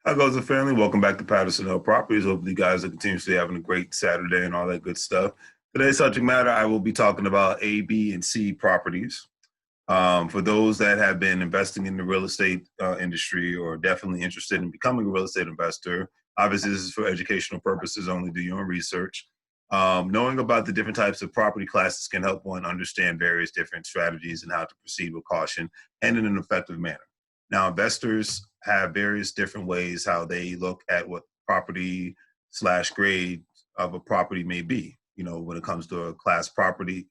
How goes the family? Welcome back to Patterson Hill Properties. Hopefully, you guys are continuously having a great Saturday and all that good stuff. Today's subject matter, I will be talking about A, B, and C properties. For those that have been investing in the real estate industry or definitely interested in becoming a real estate investor, obviously, this is for educational purposes only. Do your own research. Knowing about the different types of property classes can help one understand various different strategies and how to proceed with caution and in an effective manner. Now, investors have various different ways how they look at what property slash grade of a property may be. You know, when it comes to a class property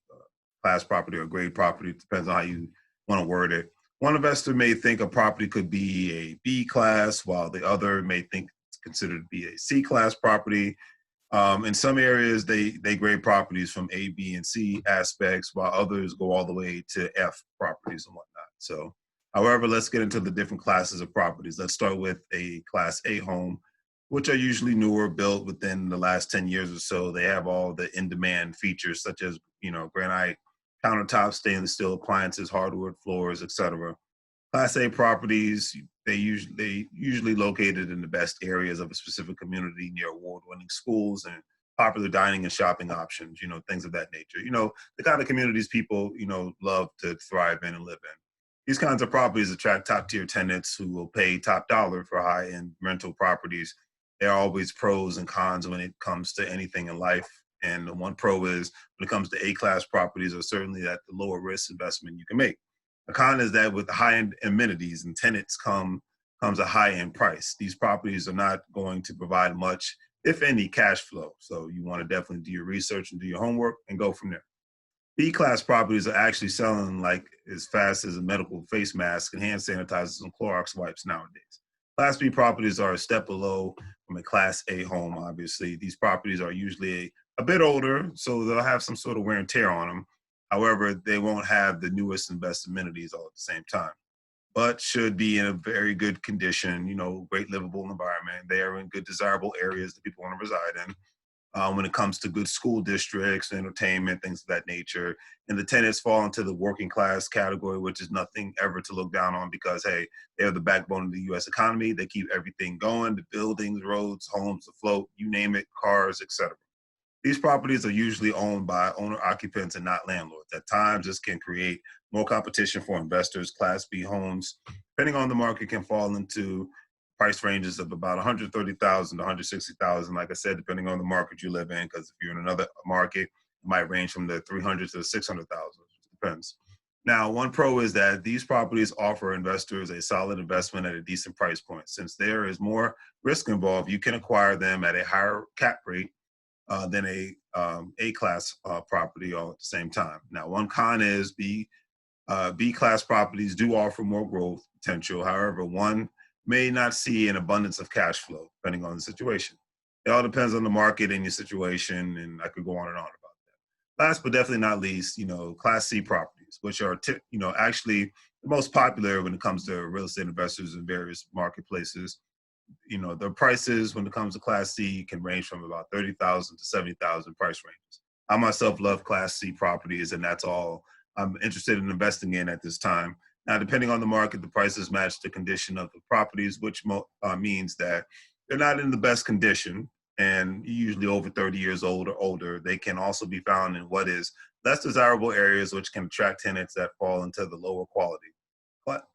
or grade property, it depends on how you want to word it. One investor may think a property could be a B class, while the other may think it's considered to be a C class property. In some areas, they grade properties from A, B, and C aspects, while others go all the way to F properties and whatnot. So, however, let's get into the different classes of properties. Let's start with a Class A home, which are usually newer, built within the last 10 years or so. They have all the in-demand features such as, granite countertops, stainless steel appliances, hardwood floors, etc. Class A properties, they usually located in the best areas of a specific community near award-winning schools and popular dining and shopping options, things of that nature. The kind of communities people, love to thrive in and live in. These kinds of properties attract top-tier tenants who will pay top dollar for high-end rental properties. There are always pros and cons when it comes to anything in life. And the one pro is when it comes to A-class properties are certainly at the lower risk investment you can make. A con is that with the high-end amenities and tenants comes a high-end price. These properties are not going to provide much, if any, cash flow. So you want to definitely do your research and do your homework and go from there. B-class properties are actually selling like as fast as a medical face mask and hand sanitizers and Clorox wipes nowadays. Class B properties are a step below from a Class A home, obviously. These properties are usually a bit older, so they'll have some sort of wear and tear on them. However, they won't have the newest and best amenities all at the same time, but should be in a very good condition, great livable environment. They are in good, desirable areas that people want to reside in. When it comes to good school districts, entertainment, things of that nature. And the tenants fall into the working class category, which is nothing ever to look down on because, hey, they're the backbone of the U.S. economy. They keep everything going, the buildings, roads, homes afloat, you name it, cars, etc. These properties are usually owned by owner occupants and not landlords. At times, this can create more competition for investors. Class B homes, depending on the market, can fall into price ranges of about 130,000 to 160,000. Like I said, depending on the market you live in, because if you're in another market, it might range from the 300 to the 600,000. It depends. Now, one pro is that these properties offer investors a solid investment at a decent price point. Since there is more risk involved, you can acquire them at a higher cap rate than a class property all at the same time. Now, one con is B class properties do offer more growth potential. However, one may not see an abundance of cash flow depending on the situation. It all depends on the market and your situation, and I could go on and on about that. Last but definitely not least, Class C properties, which are actually the most popular when it comes to real estate investors in various marketplaces. The prices when it comes to Class C can range from about 30,000 to 70,000 price ranges. I myself love Class C properties, and that's all I'm interested in investing in at this time. Now, depending on the market, the prices match the condition of the properties, which means that they're not in the best condition and usually over 30 years old or older. They can also be found in what is less desirable areas, which can attract tenants that fall into the lower quality.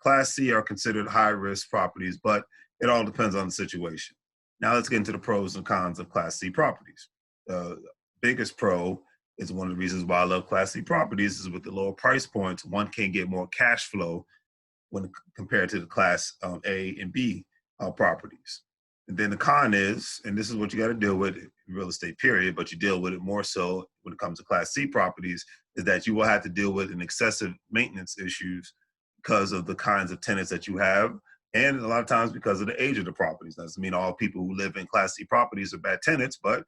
Class C are considered high risk properties, but it all depends on the situation. Now let's get into the pros and cons of Class C properties. The biggest pro is one of the reasons why I love Class C properties is with the lower price points, one can get more cash flow when compared to the Class A and B properties. And then the con is, and this is what you got to deal with in real estate, period, but you deal with it more so when it comes to Class C properties, is that you will have to deal with an excessive maintenance issues because of the kinds of tenants that you have, and a lot of times because of the age of the properties. Doesn't mean all people who live in Class C properties are bad tenants, but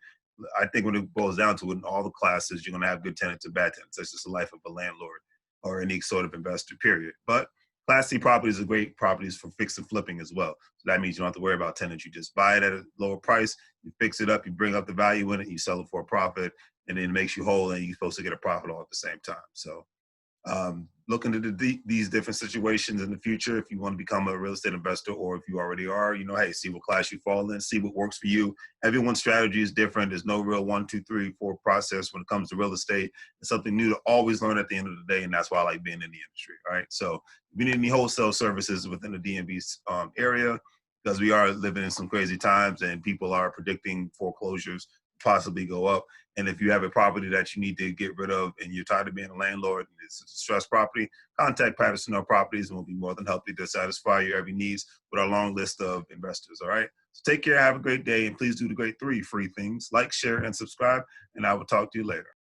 I think when it boils down to it, in all the classes, you're going to have good tenants and bad tenants. That's just the life of a landlord or any sort of investor, period. But Class C properties are great properties for fix and flipping as well. So that means you don't have to worry about tenants. You just buy it at a lower price, you fix it up, you bring up the value in it, you sell it for a profit, and then it makes you whole, and you're supposed to get a profit all at the same time. So Look into these different situations in the future if you want to become a real estate investor, or if you already are, hey, see what class you fall in, see what works for you. Everyone's strategy is different. There's no real 1, 2, 3, 4 process when it comes to real estate. It's something new to always learn at the end of the day, and that's why I like being in the industry. All right, so if you need any wholesale services within the DMV area, because we are living in some crazy times and people are predicting foreclosures possibly go up. And if you have a property that you need to get rid of and you're tired of being a landlord and it's a distressed property, contact Patterson Hill Properties and we'll be more than happy to satisfy your every needs with our long list of investors. All right. So take care, have a great day, and please do the great 3 free things: like, share, and subscribe. And I will talk to you later.